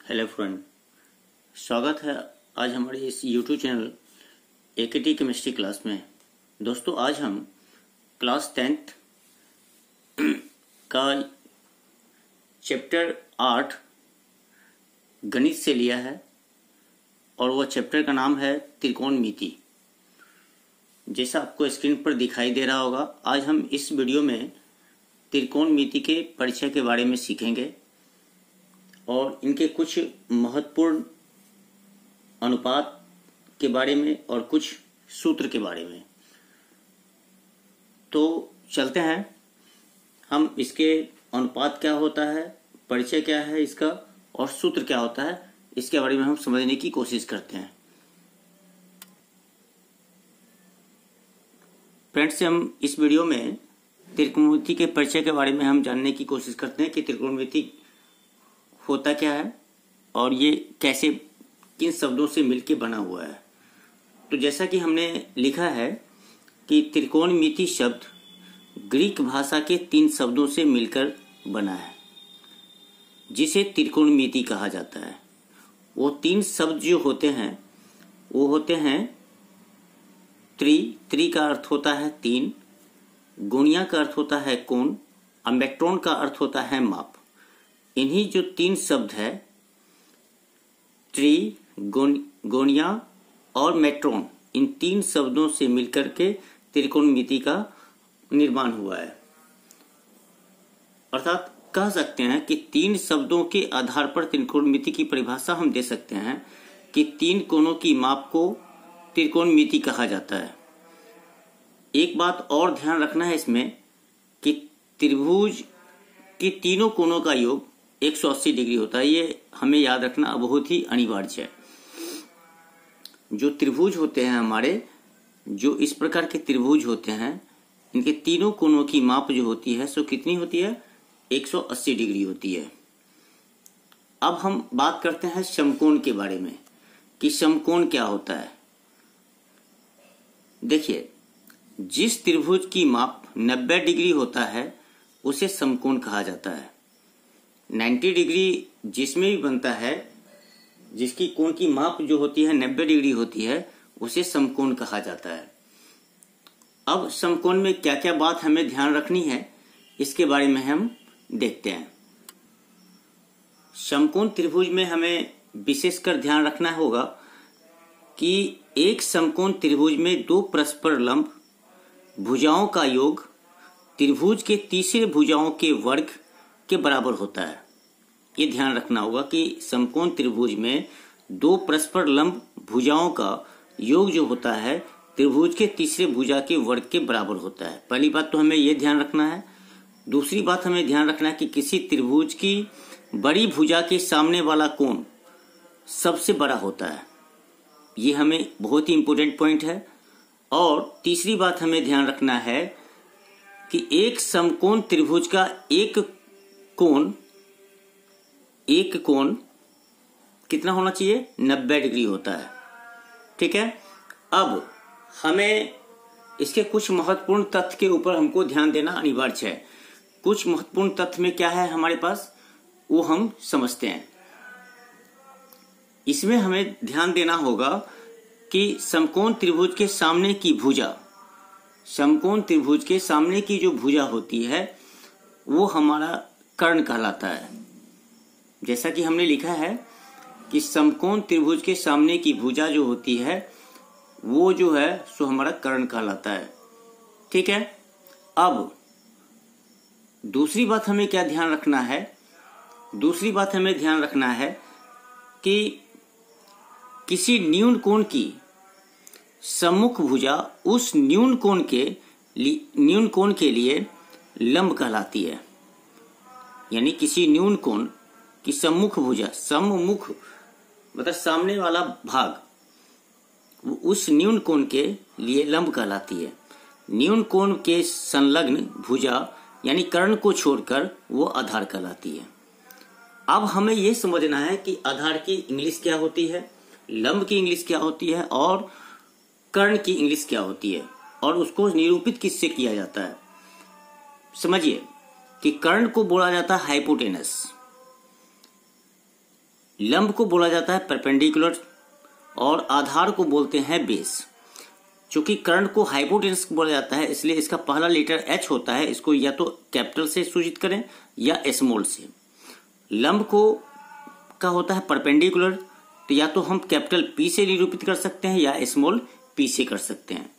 Hello friend, स्वागत है आज हमारे इस यूट्यूब चैनल एकेटी केमिस्ट्री क्लास में। दोस्तों, आज हम क्लास 10th का चैप्टर 8 गणित से लिया है और वह चैप्टर का नाम है त्रिकोणमिति। जैसा आपको स्क्रीन पर दिखाई दे रहा होगा, आज हम इस वीडियो में त्रिकोणमिति के परिचय के बारे में सीखेंगे और इनके कुछ महत्वपूर्ण अनुपात के बारे में और कुछ सूत्र के बारे में। तो चलते हैं, हम इसके अनुपात क्या होता है, परिचय क्या है इसका और सूत्र क्या होता है, इसके बारे में हम समझने की कोशिश करते हैं। फ्रेंड्स, हम इस वीडियो में त्रिकोणमिति के परिचय के बारे में हम जानने की कोशिश करते हैं कि त्रिकोणमिति होता क्या है और ये कैसे किन शब्दों से मिलकर बना हुआ है। तो जैसा कि हमने लिखा है कि त्रिकोणमिति शब्द ग्रीक भाषा के 3 शब्दों से मिलकर बना है, जिसे त्रिकोणमिति कहा जाता है। वो 3 शब्द जो होते हैं वो होते हैं त्रि का अर्थ होता है 3, गुणिया का अर्थ होता है कोण और मेट्रोन का अर्थ होता है माप। इन्हीं जो 3 शब्द है त्रि, गोनिया और मेट्रोन, इन 3 शब्दों से मिलकर के त्रिकोणमिति का निर्माण हुआ है। अर्थात कह सकते हैं कि 3 शब्दों के आधार पर त्रिकोणमिति की परिभाषा हम दे सकते हैं कि 3 कोणों की माप को त्रिकोणमिति कहा जाता है। एक बात और ध्यान रखना है इसमें कि त्रिभुज के तीनों कोणों का योग 180 डिग्री होता है। ये हमें याद रखना बहुत ही अनिवार्य है। जो त्रिभुज होते हैं हमारे, जो इस प्रकार के त्रिभुज होते हैं, इनके तीनों कोणों की माप जो होती है सो कितनी होती है? 180 डिग्री होती है। अब हम बात करते हैं समकोण के बारे में कि समकोण क्या होता है। देखिए, जिस त्रिभुज की माप 90 डिग्री होता है उसे समकोण कहा जाता है। 90 डिग्री जिसमें भी बनता है, जिसकी कोण की माप जो होती है 90 डिग्री होती है, उसे समकोण कहा जाता है। अब समकोण में क्या क्या बात हमें ध्यान रखनी है इसके बारे में हम देखते हैं। समकोण त्रिभुज में हमें विशेषकर ध्यान रखना होगा कि एक समकोण त्रिभुज में 2 परस्पर लंब भुजाओं का योग त्रिभुज के तीसरे भुजाओं के वर्ग के बराबर होता है। ये ध्यान रखना होगा कि समकोण त्रिभुज में 2 परस्पर लंब भुजाओं का योग जो होता है त्रिभुज के तीसरे भुजा के वर्ग के बराबर होता है। पहली बात तो हमें ये ध्यान रखना है। दूसरी बात हमें ध्यान रखना है कि किसी त्रिभुज की बड़ी भुजा के सामने वाला कोण सबसे बड़ा होता है। ये हमें बहुत ही इंपॉर्टेंट पॉइंट है। और तीसरी बात हमें ध्यान रखना है कि एक समकोण त्रिभुज का एक कोण कितना होना चाहिए? 90 डिग्री होता है। ठीक है। अब हमें इसके कुछ महत्वपूर्ण तथ्य के ऊपर हमको ध्यान देना अनिवार्य है। कुछ महत्वपूर्ण तथ्य में क्या है हमारे पास, वो हम समझते हैं। इसमें हमें ध्यान देना होगा कि समकोण त्रिभुज के सामने की भुजा, समकोण त्रिभुज के सामने की जो भुजा होती है वो हमारा कर्ण कहलाता है। जैसा कि हमने लिखा है कि समकोण त्रिभुज के सामने की भुजा जो होती है वो जो है सो हमारा कर्ण कहलाता है। ठीक है। अब दूसरी बात हमें क्या ध्यान रखना है? दूसरी बात हमें ध्यान रखना है कि किसी न्यून कोण की सम्मुख भुजा उस न्यून कोण के लिए लंब कहलाती है। यानी किसी न्यून कोण की सम्मुख भुजा, सम्मुख मतलब सामने वाला भाग, उस न्यून कोण के लिए लंब कहलाती है। न्यून कोण के संलग्न भुजा यानी कर्ण को छोड़कर वो आधार कहलाती है। अब हमें यह समझना है कि आधार की इंग्लिश क्या होती है, लंब की इंग्लिश क्या होती है और कर्ण की इंग्लिश क्या होती है और उसको निरूपित किससे किया जाता है। समझिए कि कर्ण को बोला जाता है हाइपोटेनस, लंब को बोला जाता है परपेंडिकुलर और आधार को बोलते हैं बेस। चूंकि कर्ण को हाइपोटेनस बोला जाता है इसलिए इसका पहला लेटर एच होता है। इसको या तो कैपिटल से सूचित करें या स्मॉल से। लंब को का होता है परपेंडिकुलर, तो या तो हम कैपिटल पी से निरूपित कर सकते हैं या स्मॉल पी से कर सकते हैं।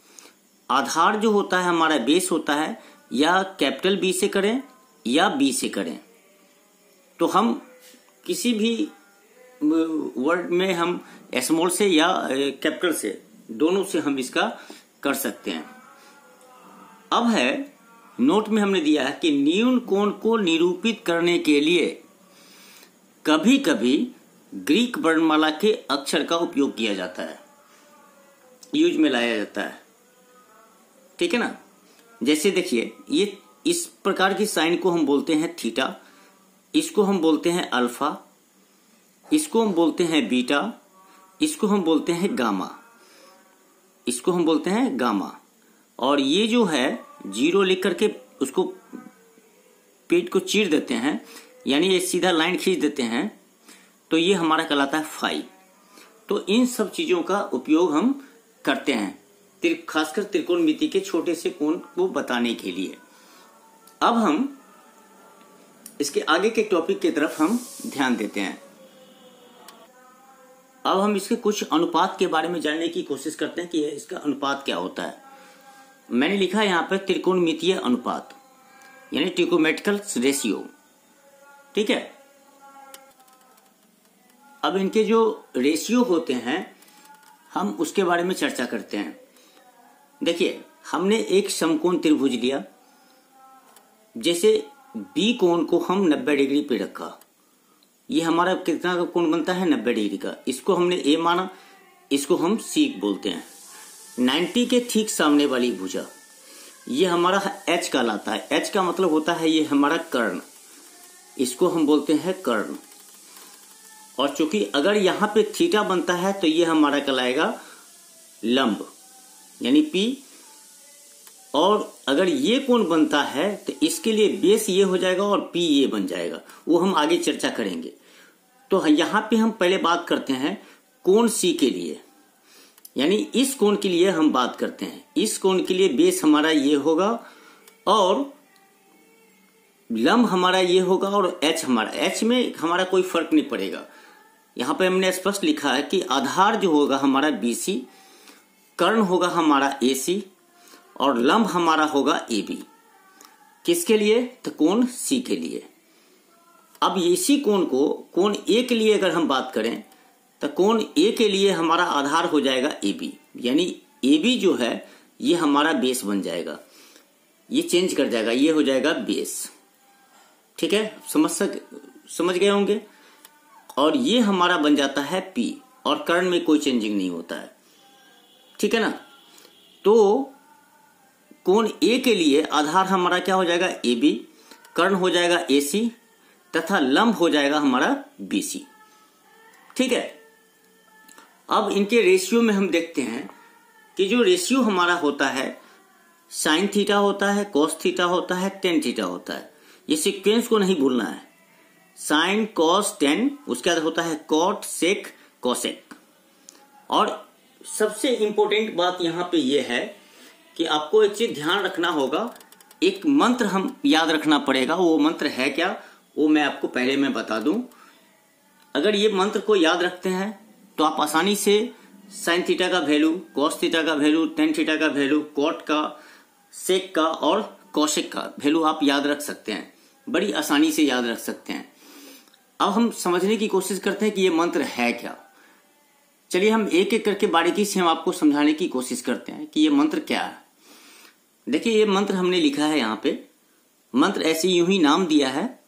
आधार जो होता है हमारा बेस होता है, या कैपिटल बी से करें या बी से करें। तो हम किसी भी वर्ड में हम स्मॉल से या कैपिटल से, दोनों से हम इसका कर सकते हैं। अब है नोट में हमने दिया है कि न्यून कोण को निरूपित करने के लिए कभी कभी ग्रीक वर्णमाला के अक्षर का उपयोग किया जाता है, यूज में लाया जाता है। ठीक है ना। जैसे देखिए, ये इस प्रकार की साइन को हम बोलते हैं थीटा, इसको हम बोलते हैं अल्फा, इसको हम बोलते हैं बीटा, इसको हम बोलते हैं गामा, इसको हम बोलते हैं गामा। और ये जो है जीरो लिख करके उसको पेज को चीर देते हैं, यानी ये सीधा लाइन खींच देते हैं, तो ये हमारा कहलाता है फाई। तो इन सब चीजों का उपयोग हम करते हैं खासकर त्रिकोणमिति के छोटे से कोण को बताने के लिए। अब हम इसके आगे के टॉपिक की तरफ हम ध्यान देते हैं। अब हम इसके कुछ अनुपात के बारे में जानने की कोशिश करते हैं कि इसका अनुपात क्या होता है। मैंने लिखा है यहाँ पे त्रिकोणमितीय अनुपात, यानी ट्रिकोमेट्रिकल रेशियो। ठीक है। अब इनके जो रेशियो होते हैं हम उसके बारे में चर्चा करते हैं। देखिए, हमने एक समकोण त्रिभुज लिया, जैसे बी कोण को हम 90 डिग्री पे रखा। ये हमारा कितना का कोण बनता है? 90 डिग्री का। इसको हमने ए माना, इसको हम सी बोलते हैं। 90 के ठीक सामने वाली भुजा, ये हमारा एच कहलाता है। एच का मतलब होता है ये हमारा कर्ण, इसको हम बोलते हैं कर्ण। और चूंकि अगर यहां पे थीटा बनता है तो ये हमारा कहलाएगा लंब, यानी पी। और अगर ये कोण बनता है तो इसके लिए बेस ये हो जाएगा और पी ये बन जाएगा, वो हम आगे चर्चा करेंगे। तो यहां पे हम पहले बात करते हैं कोण सी के लिए, यानी इस कोण के लिए हम बात करते हैं। इस कोण के लिए बेस हमारा ये होगा और लंब हमारा ये होगा और एच हमारा, एच में हमारा कोई फर्क नहीं पड़ेगा। यहां पे हमने स्पष्ट लिखा है कि आधार जो होगा हमारा बीसी, कर्ण होगा हमारा एसी और लंब हमारा होगा एबी। किसके लिए? तो कोण सी के लिए। अब इसी कोण को कोण ए के लिए अगर हम बात करें तो कोण ए के लिए हमारा आधार हो जाएगा एबी, यानी एबी जो है ये हमारा बेस बन जाएगा। ये चेंज कर जाएगा, ये हो जाएगा बेस। ठीक है, समझ गए होंगे। और ये हमारा बन जाता है पी, और कर्ण में कोई चेंजिंग नहीं होता है। ठीक है ना। तो कोण ए के लिए आधार हमारा क्या हो जाएगा? एबी, कर्ण हो जाएगा एसी तथा लंब हो जाएगा हमारा बीसी। ठीक है। अब इनके रेशियो में हम देखते हैं कि जो रेशियो हमारा होता है साइन थीटा होता है, कॉस थीटा होता है, टेन थीटा होता है। ये सीक्वेंस को नहीं भूलना है। साइन कॉस टेन, उसके बाद होता है कॉट सेक कॉसेक। और सबसे इंपॉर्टेंट बात यहां पे ये है कि आपको एक चीज ध्यान रखना होगा, एक मंत्र हम याद रखना पड़ेगा। वो मंत्र है क्या, वो मैं आपको पहले मैं बता दूं। अगर ये मंत्र को याद रखते हैं तो आप आसानी से साइन थीटा का वैल्यू, कॉस थीटा का वैल्यू, टेन थीटा का वैल्यू, कॉट का, सेक का और कॉसेक का वैल्यू आप याद रख सकते हैं, बड़ी आसानी से याद रख सकते हैं। अब हम समझने की कोशिश करते हैं कि ये मंत्र है क्या। चलिए हम एक एक करके बारीकी से हम आपको समझाने की कोशिश करते हैं कि ये मंत्र क्या है। देखिए, ये मंत्र हमने लिखा है यहाँ पे। मंत्र ऐसे यूं ही नाम दिया है,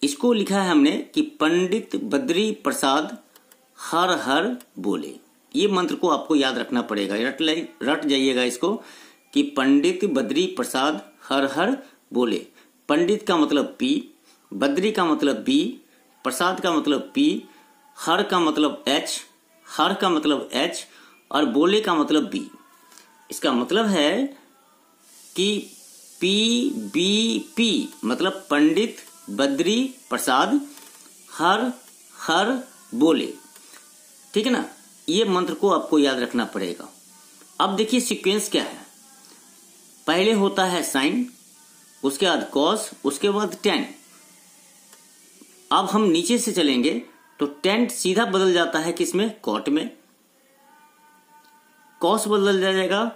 इसको लिखा है हमने कि पंडित बद्री प्रसाद हर हर बोले। ये मंत्र को आपको याद रखना पड़ेगा, रट जाइएगा इसको कि पंडित बद्री प्रसाद हर हर बोले। पंडित का मतलब पी, बद्री का मतलब बी, प्रसाद का मतलब पी, हर का मतलब एच, हर का मतलब एच और बोले का मतलब बी। इसका मतलब है कि पी बी पी मतलब पंडित बद्री प्रसाद हर हर बोले। ठीक है ना, ये मंत्र को आपको याद रखना पड़ेगा। अब देखिए सीक्वेंस क्या है, पहले होता है साइन, उसके बाद कॉस, उसके बाद टेन। अब हम नीचे से चलेंगे तो टेन सीधा बदल जाता है किसमें, कॉट में, कॉस बदल जाएगा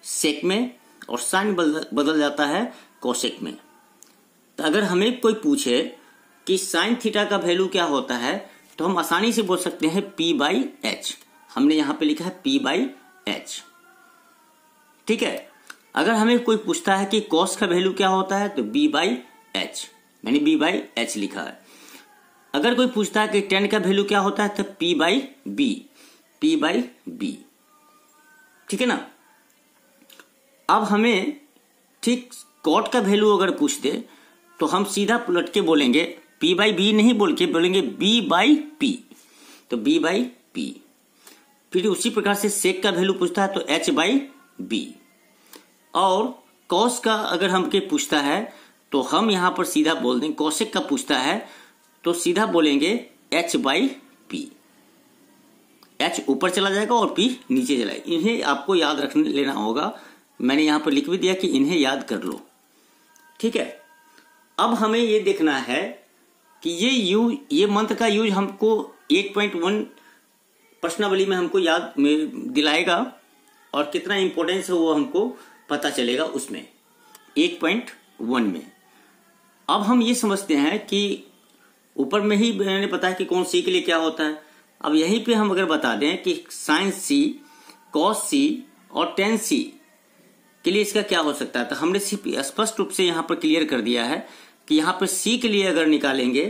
सेक में, और साइन बदल जाता है कोसेक में। तो अगर हमें कोई पूछे कि साइन थीटा का वैल्यू क्या होता है, तो हम आसानी से बोल सकते हैं P/H। हमने यहां पे लिखा है P/H। ठीक है, अगर हमें कोई पूछता है कि कॉस का वैल्यू क्या होता है, तो B/H, मैंने B/H लिखा है। अगर कोई पूछता है कि टेन का वैल्यू क्या होता है, तो P/B, P/B। ठीक है ना। अब हमें ठीक कॉट का वैल्यू अगर पूछ दे तो हम सीधा पलट के बोलेंगे, P/B नहीं बोल के बोलेंगे B/P, तो B/P। फिर उसी प्रकार से सेक का वैल्यू पूछता है तो H/B। और कॉस का अगर हमके पूछता है तो हम यहां पर सीधा बोल देंगे, कोसेक का पूछता है तो सीधा बोलेंगे H/P। H ऊपर चला जाएगा और P नीचे चलाएगा। इन्हें आपको याद रख लेना होगा, मैंने यहां पर लिख भी दिया कि इन्हें याद कर लो। ठीक है, अब हमें ये देखना है कि ये मंत्र का यूज हमको 8.1 प्रश्नावली में हमको याद में दिलाएगा, और कितना इंपॉर्टेंस है वो हमको पता चलेगा उसमें 8.1 में। अब हम ये समझते हैं कि ऊपर में ही मैंने बताया कि कौन सी के लिए क्या होता है। अब यहीं पे हम अगर बता दें कि साइन सी, कॉस सी और टेन सी के लिए इसका क्या हो सकता है, तो हमने सिर्फ स्पष्ट रूप से यहां पर क्लियर कर दिया है कि यहां पर सी के लिए अगर निकालेंगे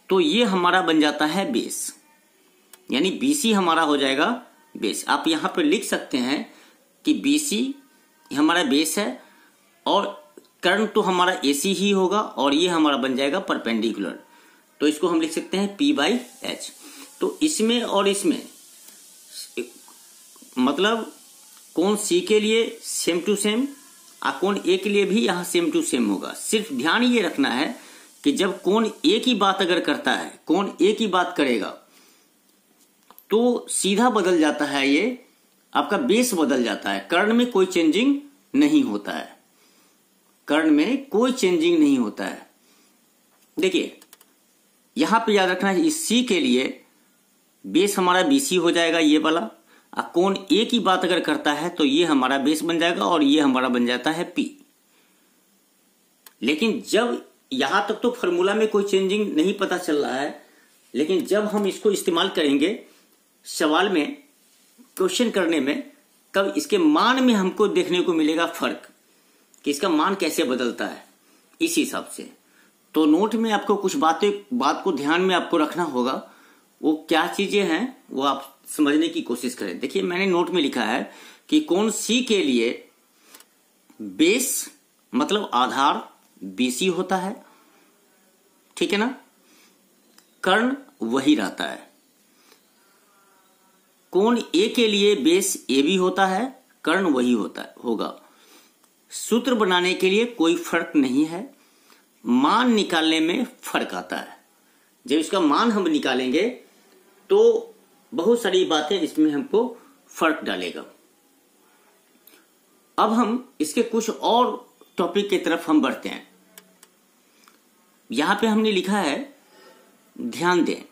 तो ये हमारा बन जाता है बेस, यानी बीसी हमारा हो जाएगा बेस। आप यहां पर लिख सकते हैं कि बीसी हमारा बेस है, और कर्ण तो हमारा एसी ही होगा, और ये हमारा बन जाएगा परपेंडिकुलर, तो इसको हम लिख सकते हैं P/H। तो इसमें और इसमें मतलब कोण सी के लिए सेम टू सेम, और कोण ए के लिए भी यहां सेम टू सेम होगा। सिर्फ ध्यान ये रखना है कि जब कोण ए की बात अगर करता है, कोण ए की बात करेगा तो सीधा बदल जाता है, ये आपका बेस बदल जाता है, कर्ण में कोई चेंजिंग नहीं होता है, कर्ण में कोई चेंजिंग नहीं होता है। देखिए यहां पे याद रखना है, इस सी के लिए बेस हमारा बीसी हो जाएगा ये वाला, और कोण ए की बात अगर करता है तो ये हमारा बेस बन जाएगा, और ये हमारा बन जाता है पी। लेकिन जब यहां तक तो फॉर्मूला में कोई चेंजिंग नहीं पता चल रहा है, लेकिन जब हम इसको इस्तेमाल करेंगे सवाल में, क्वेश्चन करने में, तब इसके मान में हमको देखने को मिलेगा फर्क कि इसका मान कैसे बदलता है इस हिसाब से। तो नोट में आपको कुछ बात को ध्यान में आपको रखना होगा, वो क्या चीजें हैं वो आप समझने की कोशिश करें। देखिए मैंने नोट में लिखा है कि कोण सी के लिए बेस मतलब आधार बीसी होता है, ठीक है ना, कर्ण वही रहता है। कोण ए के लिए बेस ए बी होता है, कर्ण वही होगा। सूत्र बनाने के लिए कोई फर्क नहीं है, मान निकालने में फर्क आता है। जब इसका मान हम निकालेंगे तो बहुत सारी बातें इसमें हमको फर्क डालेगा। अब हम इसके कुछ और टॉपिक की तरफ हम बढ़ते हैं। यहां पे हमने लिखा है ध्यान दें।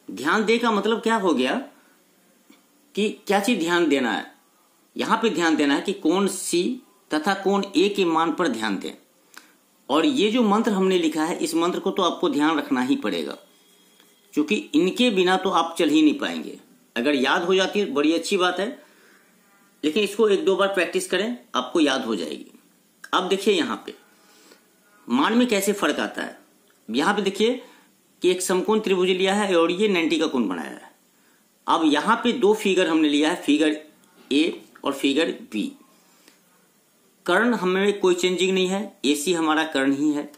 ध्यान दे का मतलब क्या हो गया कि क्या चीज ध्यान देना है। यहां पे ध्यान देना है कि कोण सी तथा कोण ए के मान पर ध्यान दें। और ये जो मंत्र हमने लिखा है, इस मंत्र को तो आपको ध्यान रखना ही पड़ेगा, क्योंकि इनके बिना तो आप चल ही नहीं पाएंगे। अगर याद हो जाती है बड़ी अच्छी बात है, लेकिन इसको एक दो बार प्रैक्टिस करें, आपको याद हो जाएगी। अब देखिए यहां पे मान में कैसे फर्क आता है। यहां पे देखिए कि एक समकोण त्रिभुज लिया है और ये 90 का कोण बनाया है। अब यहां पे दो फिगर हमने लिया है, फिगर ए और फिगर बी। कर्ण हमें कोई चेंजिंग नहीं है, एसी हमारा कर्ण ही है।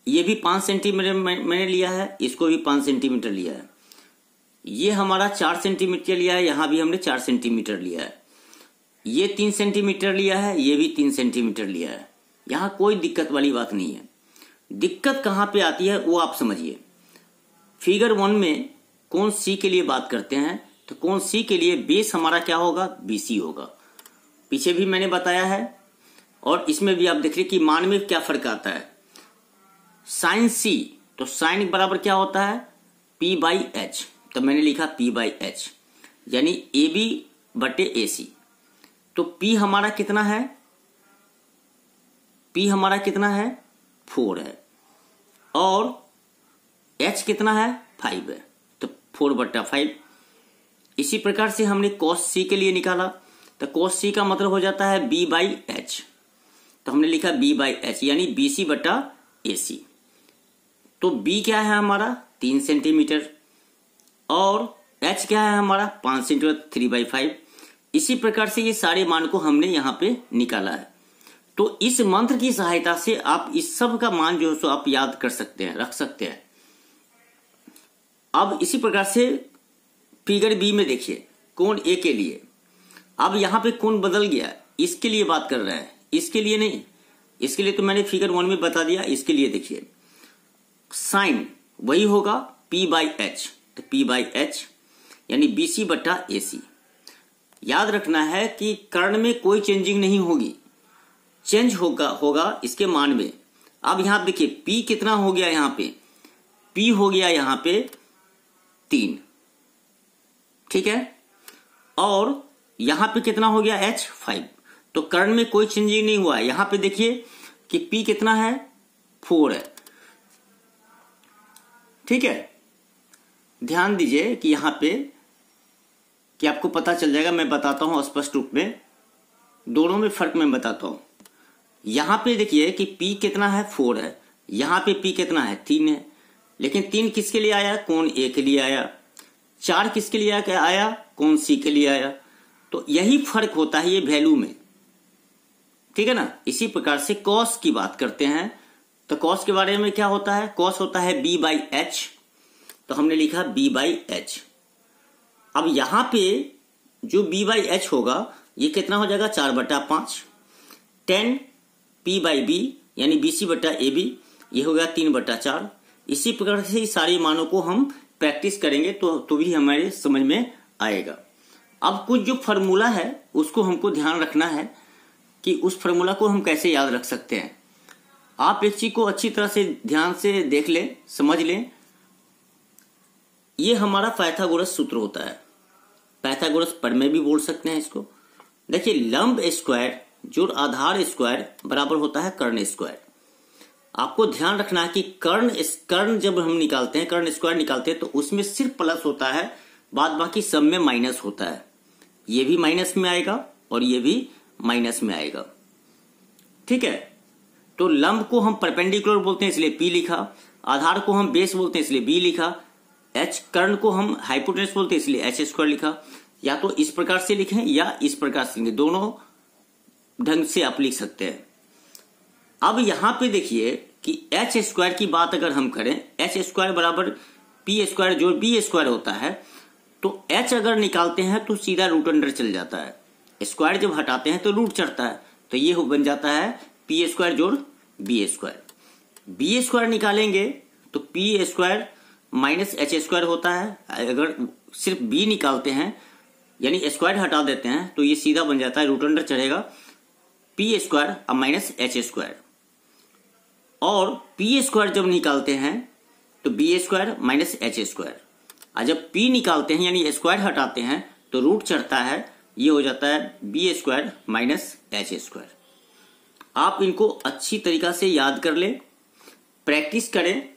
ये भी 5 सेंटीमीटर मैंने लिया है, इसको भी 5 सेंटीमीटर लिया है। ये हमारा 4 सेंटीमीटर लिया है, यहां भी हमने 4 सेंटीमीटर लिया है। ये 3 सेंटीमीटर लिया है, ये भी 3 सेंटीमीटर लिया है। यहां कोई दिक्कत वाली बात नहीं है। दिक्कत कहां पे आती है वो आप समझिए। फिगर 1 में कोण सी के लिए बात करते हैं, तो कोण सी के लिए बेस हमारा क्या होगा, बीसी होगा। पीछे भी मैंने बताया है और इसमें भी आप देख रहे कि मान में क्या फर्क आता है। साइन सी, तो साइन बराबर क्या होता है, पी बाई एच, तो मैंने लिखा पी बाई एच, यानी ए बी बटे ए सी। तो पी हमारा कितना है, पी हमारा कितना है, 4 है, और एच कितना है, 5 है, तो 4/5। इसी प्रकार से हमने cos सी के लिए निकाला, तो cos सी का मतलब हो जाता है b बाई एच, तो हमने लिखा b बाई एच यानी BC बटा AC। तो b क्या है हमारा 3 सेंटीमीटर और h क्या है हमारा 5 सेंटीमीटर, 3/5। इसी प्रकार से ये सारे मान को हमने यहाँ पे निकाला है। तो इस मंत्र की सहायता से आप इस सब का मान जो है सो आप याद कर सकते हैं, रख सकते हैं। अब इसी प्रकार से फिगर बी में देखिए कोण ए के लिए, अब यहां पे कोण बदल गया, इसके लिए बात कर रहा है, इसके लिए नहीं। इसके लिए तो मैंने फिगर 1 में बता दिया। इसके लिए देखिए साइन वही होगा पी बाई एच, तो पी बाई एच यानी बीसी बटा एसी। याद रखना है कि कर्ण में कोई चेंजिंग नहीं होगी, चेंज होगा इसके मान में। अब यहां देखिए पी कितना हो गया, यहां पे पी हो गया यहां पे 3, ठीक है, और यहां पे कितना हो गया h 5। तो कर्ण में कोई चेंजिंग नहीं हुआ है। यहां पे देखिए कि p कितना है, 4 है, ठीक है। ध्यान दीजिए कि यहां पे कि आपको पता चल जाएगा, मैं बताता हूं स्पष्ट रूप में, दोनों में फर्क मैं बताता हूं। यहां पे देखिए कि p कितना है, 4 है, यहां पे p कितना है, 3 है, लेकिन 3 किसके लिए आया, कोण ए के लिए आया। 4 किसके लिए आया, कोण सी के लिए आया। तो यही फर्क होता है ये वैल्यू में, ठीक है ना। इसी प्रकार से कॉस की बात करते हैं, तो कॉस के बारे में क्या होता है, कॉस होता है b बाई एच, तो हमने लिखा b बाई एच। अब यहां पे जो b बाई एच होगा ये कितना हो जाएगा, 4/5, 10 p बाई बी यानी BC बटा AB, ये हो गया 3/4। इसी प्रकार से सारे मानों को हम प्रैक्टिस करेंगे तो भी हमारे समझ में आएगा। अब कुछ जो फॉर्मूला है उसको हमको ध्यान रखना है कि उस फॉर्मूला को हम कैसे याद रख सकते हैं। आप एक चीज को अच्छी तरह से ध्यान से देख लें, समझ लें। ये हमारा पाइथागोरस सूत्र होता है, पाइथागोरस प्रमेय भी बोल सकते हैं इसको। देखिए लंब स्क्वायर जोड़ आधार स्क्वायर बराबर होता है कर्ण स्क्वायर। आपको ध्यान रखना है कि कर्ण जब हम निकालते हैं, कर्ण स्क्वायर निकालते हैं, तो उसमें सिर्फ प्लस होता है, बाद बाकी सब में माइनस होता है। ये भी माइनस में आएगा और ये भी माइनस में आएगा, ठीक है। तो लंब को हम परपेंडिकुलर बोलते हैं इसलिए P लिखा, आधार को हम बेस बोलते हैं इसलिए B लिखा, H कर्ण को हम हाइपोटेनस बोलते हैं इसलिए H स्क्वायर लिखा। या तो इस प्रकार से लिखें या इस प्रकार से लिखें, दोनों ढंग से आप लिख सकते हैं। अब यहां पे देखिए कि एच स्क्वायर की बात अगर हम करें, एच स्क्वायर बराबर पी स्क्वायर जोड़ बी स्क्वायर होता है, तो एच अगर निकालते हैं तो सीधा रूट अंडर चल जाता है, स्क्वायर जब हटाते हैं तो रूट चढ़ता है, तो ये बन जाता है पी स्क्वायर जोड़ बी स्क्वायर। बी स्क्वायर निकालेंगे तो P square minus H square होता है। अगर सिर्फ बी निकालते हैं यानी स्क्वायर हटा देते हैं तो ये सीधा बन जाता है, रूट अंडर चढ़ेगा पी स्क्वायर अब माइनस एच स्क्वायर। और पी स्क्वायर जब निकालते हैं तो B square minus H square, और जब पी निकालते हैं यानी स्क्वायर हटाते हैं तो रूट चढ़ता है, ये हो जाता है B square minus H square. आप इनको अच्छी तरीका से याद कर लें, प्रैक्टिस करें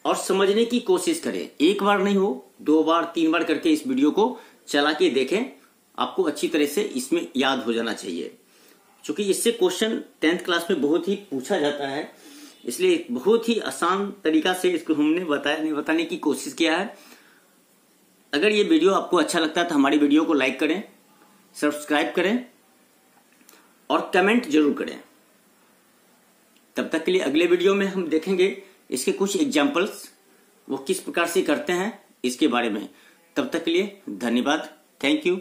और समझने की कोशिश करें। एक बार नहीं हो, 2 बार 3 बार करके इस वीडियो को चला के देखें, आपको अच्छी तरह से इसमें याद हो जाना चाहिए। क्योंकि इससे क्वेश्चन 10th क्लास में बहुत ही पूछा जाता है, इसलिए बहुत ही आसान तरीका से इसको हमने बताने की कोशिश किया है। अगर ये वीडियो आपको अच्छा लगता है तो हमारी वीडियो को लाइक करें, सब्सक्राइब करें और कमेंट जरूर करें। तब तक के लिए अगले वीडियो में हम देखेंगे इसके कुछ एग्जाम्पल्स, वो किस प्रकार से करते हैं इसके बारे में। तब तक के लिए धन्यवाद, थैंक यू।